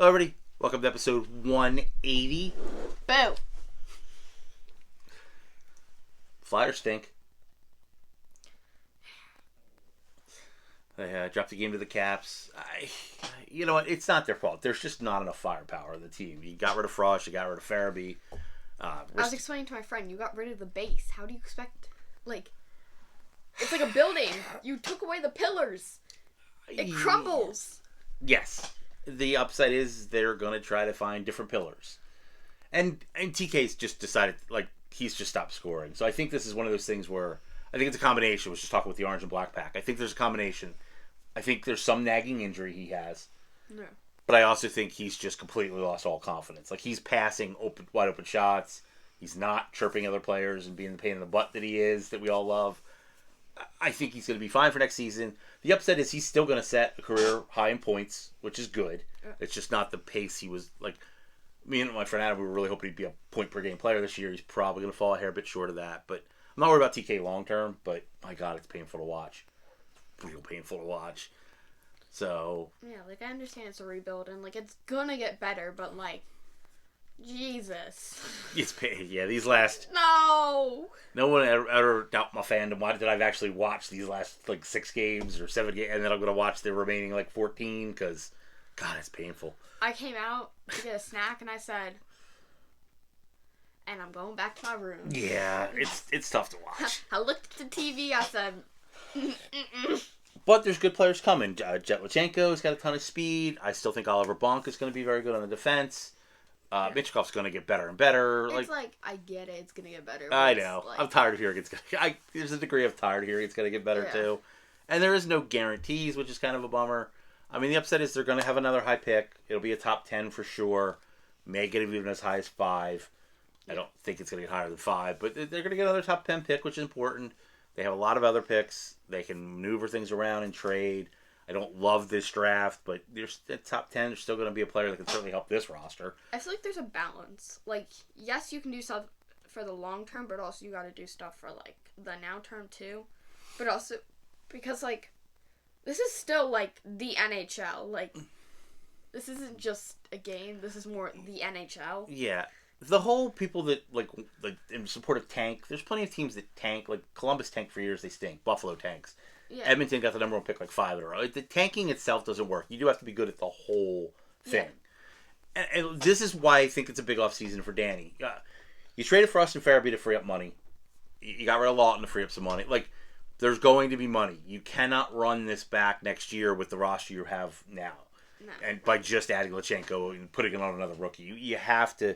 Hello, everybody. Welcome to episode 180. Boo. Flyers stink. They dropped the game to the Caps. You know what? It's not their fault. There's just not enough firepower in the team. You got rid of Frost. You got rid of Farabee. I was explaining to my friend, you got rid of the base. How do you expect, it's like a building. You took away the pillars. It crumbles. Yes. The upside is they're going to try to find different pillars. And TK's just decided, he's just stopped scoring. So I think this is one of those things where, I think it's a combination. I was just talking with the Orange and Black Pack. I think there's a combination. I think there's some nagging injury he has. No. But I also think he's just completely lost all confidence. He's passing wide open shots. He's not chirping other players and being the pain in the butt that he is, that we all love. I think he's going to be fine for next season. The upset is he's still going to set a career high in points, which is good. It's just not the pace he was, me and my friend Adam, we were really hoping he'd be a point-per-game player this year. He's probably going to fall a hair bit short of that. But I'm not worried about TK long-term, but my God, it's painful to watch. Real painful to watch. So... Yeah, I understand it's a rebuild, and, it's gonna get better, but, Jesus. It's yeah, these last... No! No one ever doubt my fandom. Why did I actually watch these last, 6 games or 7 games, and then I'm going to watch the remaining, 14, because, God, it's painful. I came out to get a snack, and I said, and I'm going back to my room. Yeah, it's tough to watch. I looked at the TV, I said, But there's good players coming. Jet Lachenko's got a ton of speed. I still think Oliver Bonk is going to be very good on the defense. Michkov's going to get better and better. It's I get it. It's going to get better. I know. I'm tired of hearing there's a degree of tired of hearing it's going to get better, too. And there is no guarantees, which is kind of a bummer. I mean, the upset is they're going to have another high pick. It'll be a top 10 for sure. May get even as high as 5. I don't think it's going to get higher than 5. But they're going to get another top 10 pick, which is important. They have a lot of other picks. They can maneuver things around and trade. I don't love this draft, but there's the top 10. There's still going to be a player that can certainly help this roster. I feel like there's a balance. Yes, you can do stuff for the long term, but also you got to do stuff for, the now term, too. But also, because, this is still, the NHL. This isn't just a game. This is more the NHL. Yeah. The whole people that, in support of tank, there's plenty of teams that tank. Columbus tanked for years, they stink. Buffalo tanks. Yeah. Edmonton got the number 1 pick 5 in a row. The tanking itself doesn't work. You do have to be good at the whole thing. Yeah. And this is why I think it's a big offseason for Danny. You traded Frost and Farabee to free up money. You got rid of Lawton to free up some money. There's going to be money. You cannot run this back next year with the roster you have now. No. And by just adding Lachenko and putting it on another rookie. You have to...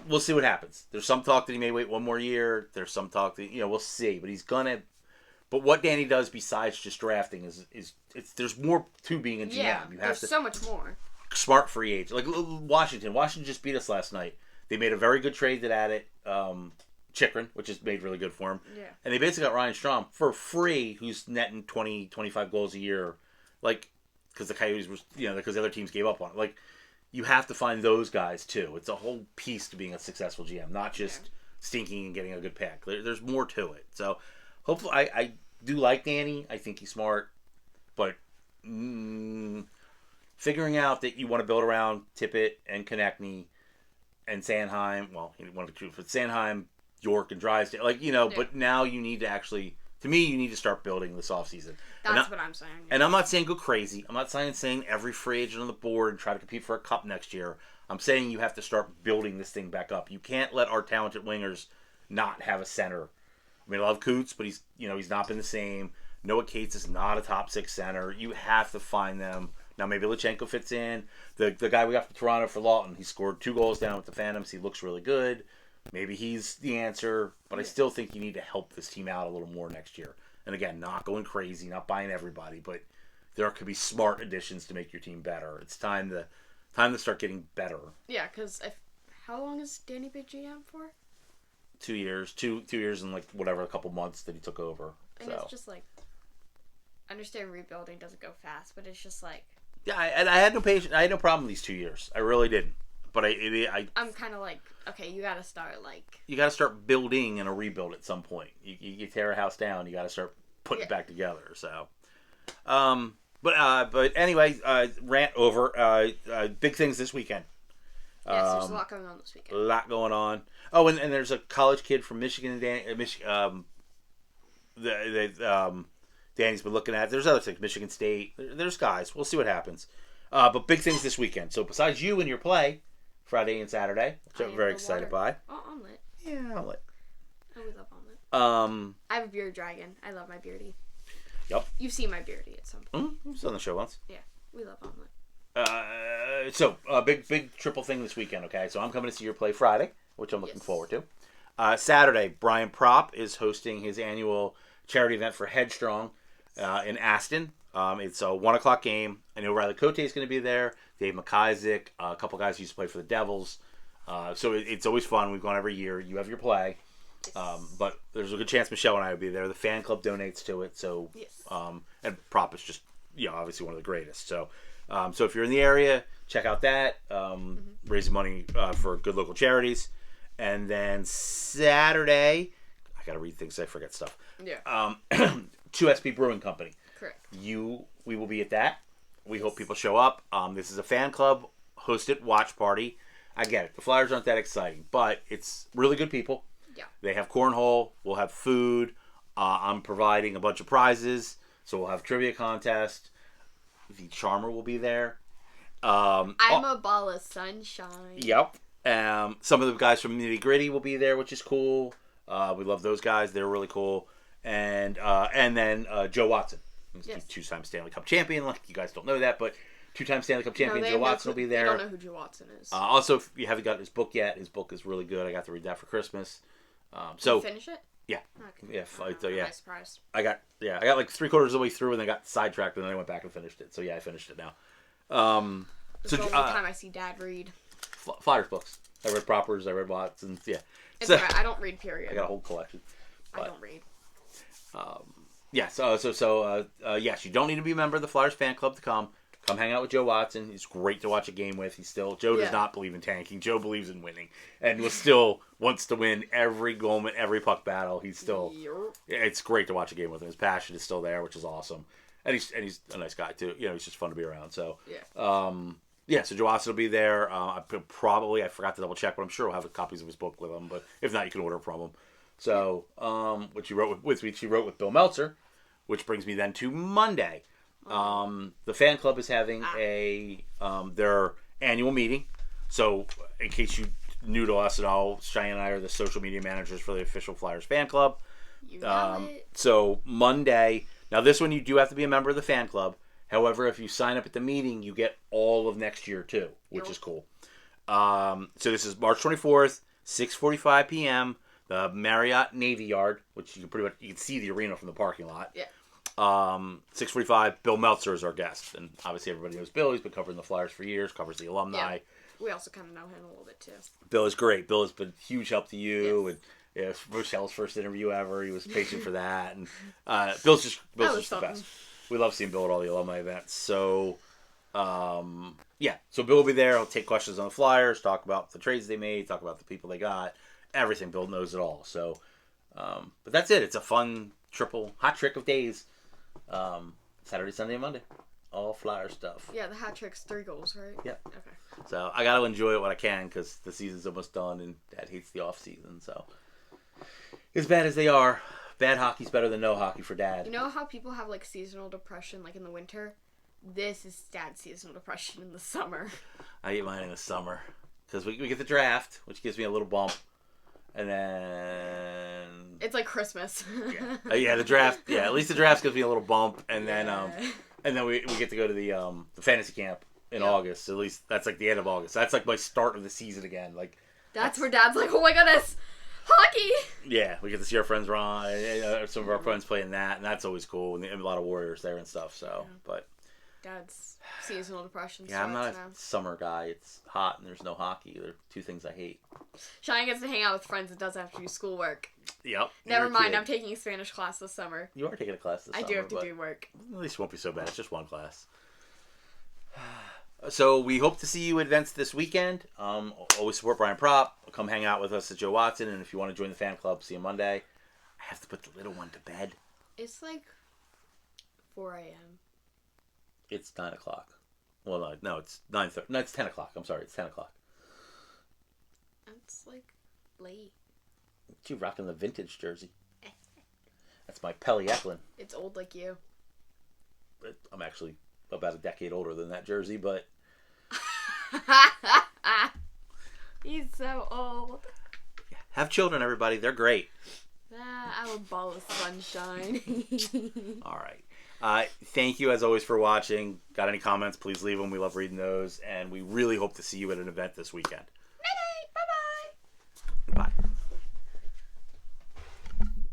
We'll see what happens. There's some talk that he may wait one more year. There's some talk that, we'll see. But he's going to... But what Danny does besides just drafting is there's more to being a GM. Yeah, there's so much more. Smart free agent. Washington. Washington just beat us last night. They made a very good trade that added Chychrun, which is made really good for him. Yeah. And they basically got Ryan Strome for free, who's netting 20, 25 goals a year. Because the Coyotes was, because the other teams gave up on it. You have to find those guys, too. It's a whole piece to being a successful GM, not just stinking and getting a good pick. There's more to it. So, hopefully, I do like Danny. I think he's smart. But figuring out that you want to build around Tippett and Konechny and Sanheim. Well, he wanted to put Sanheim, York, and Drysdale. But now you need to actually... To me, you need to start building this offseason. That's what I'm saying. Yeah. And I'm not saying go crazy. I'm not saying every free agent on the board and try to compete for a cup next year. I'm saying you have to start building this thing back up. You can't let our talented wingers not have a center. I mean, I love Coots, but he's not been the same. Noah Cates is not a top 6 center. You have to find them. Now, maybe Lachenko fits in. The guy we got from Toronto for Lawton, he scored 2 goals down with the Phantoms. He looks really good. Maybe he's the answer, but I still think you need to help this team out a little more next year. And again, not going crazy, not buying everybody, but there could be smart additions to make your team better. It's time to start getting better. Yeah, because how long has Danny been GM for? 2 years, 2 years and a couple months that he took over. And it's just I understand rebuilding doesn't go fast, but it's just yeah. I had no patience. I had no problem with these 2 years. I really didn't. But I'm kind of okay, you got to start You got to start building and a rebuild at some point. You tear a house down, you got to start putting it back together. So, But anyway, rant over. Big things this weekekend. Yes, there's a lot going on this A weekend. lot going on. Oh, and there's a college kid from Michigan. Danny's been looking at. There's other things. Michigan State. There's guys. We'll see what happens. But big things this weekend. So besides you and your play, Friday and Saturday, which I'm very excited by. Oh, omelet. Yeah, omelet. I would love omelet. I have a beard dragon. I love my beardy. Yep. You've seen my beardy at some point. He was on the show once. Yeah, we love omelet. So big triple thing this weekend. Okay, so I'm coming to see your play Friday, which I'm looking forward to. Saturday, Brian Propp is hosting his annual charity event for Headstrong in Aston. It's a 1:00 game. I know Riley Cote is going to be there. Dave McIsaac, a couple guys who used to play for the Devils. So it's always fun. We've gone every year. You have your play. But there's a good chance Michelle and I will be there. The fan club donates to it. So, and Propp is just, obviously one of the greatest. So, so if you're in the area, check out that. Raising money for good local charities. And then Saturday, I got to read things. I forget stuff. Yeah. 2SP Brewing Company. Correct. We will be at that. We hope people show up. This is a fan club hosted watch party. I get it. The Flyers aren't that exciting, but it's really good people. Yeah. They have cornhole. We'll have food. I'm providing a bunch of prizes. So we'll have trivia contest. The Charmer will be there. I'm a ball of sunshine. Yep. Some of the guys from Nitty Gritty will be there, which is cool. We love those guys. They're really cool. And then Joe Watson. Yes. Two-time Stanley Cup champion. Like, you guys don't know that, but two-time Stanley Cup champion Joe Watson will be there. They don't know who Joe Watson is. Also, if you haven't got his book yet, his book is really good. I got to read that for Christmas. Did you finish it? Yeah. Okay. Yeah. Yeah. Surprised. I got like 3/4 of the way through and then got sidetracked and then I went back and finished it. So yeah, I finished it now. It's the only time I see Dad read. Flyers books. I read Proppers. I read Watsons. Yeah. It's okay. I don't read. Period. I got a whole collection. I don't read. Yes. Yes, you don't need to be a member of the Flyers fan club to come. Come hang out with Joe Watson. He's great to watch a game with. Joe does not believe in tanking. Joe believes in winning, and wants to win every goal, every puck battle. It's great to watch a game with him. His passion is still there, which is awesome, and he's a nice guy too. He's just fun to be around. So so Joe Watson will be there. I forgot to double check, but I'm sure we'll have copies of his book with him. But if not, you can order from him. So, which she wrote with Bill Meltzer, which brings me then to Monday. The fan club is having their annual meeting. So, in case you new to us at all, Cheyenne and I are the social media managers for the official Flyers fan club. You know it. So Monday. Now, this one you do have to be a member of the fan club. However, if you sign up at the meeting, you get all of next year too, which is cool. So this is March 24th, 6:45 p.m. The Marriott Navy Yard, which you can see the arena from the parking lot. Yeah. 6:45. Bill Meltzer is our guest, and obviously everybody knows Bill. He's been covering the Flyers for years, covers the alumni. Yeah. We also kind of know him a little bit too. Bill is great. Bill has been a huge help to you, and Rochelle's first interview ever. He was patient for that, and Bill's just the best. We love seeing Bill at all the alumni events. So, so Bill will be there. He'll take questions on the Flyers, talk about the trades they made, talk about the people they got, everything. Bill knows it all. So, but that's it. It's a fun triple hot trick of days. Saturday, Sunday, and Monday. All Flyer stuff. Yeah, the hat trick's 3 goals, right? Yep. Okay. So I got to enjoy it when I can because the season's almost done and Dad hates the off season. So as bad as they are, bad hockey's better than no hockey for Dad. You know how people have like seasonal depression like in the winter? This is Dad's seasonal depression in the summer. I get mine in the summer because we get the draft, which gives me a little bump. And then it's like Christmas. The draft. Yeah, at least the draft gives me a little bump, and then we get to go to the fantasy camp in August. At least that's like the end of August. That's like my start of the season again. Like that's where Dad's like, oh my goodness, hockey. Yeah, we get to see our friends run. Some of our friends playing that, and that's always cool. And a lot of Warriors there and stuff. So, but Dad's seasonal depression. Yeah, I'm not a summer guy. It's hot and there's no hockey. They're 2 things I hate. Cheyenne gets to hang out with friends and doesn't have to do schoolwork. Yep. Never mind, I'm taking a Spanish class this summer. You are taking a class this summer. I do have to do work. At least it won't be so bad. It's just one class. So we hope to see you at events this weekend. Always support Brian Propp. Come hang out with us at Joe Watson. And if you want to join the fan club, see you Monday. I have to put the little one to bed. It's like 4 a.m. It's 9 o'clock. Well, no, it's 9:30. No, it's 10 o'clock. I'm sorry, it's 10 o'clock. It's like late. You rocking the vintage jersey. That's my Pelly Eklund. It's old like you. I'm actually about a decade older than that jersey, but... He's so old. Have children, everybody. They're great. I'm a ball of sunshine. All right. Thank you, as always, for watching. Got any comments, please leave them. We love reading those. And we really hope to see you at an event this weekend. Bye-bye. Bye.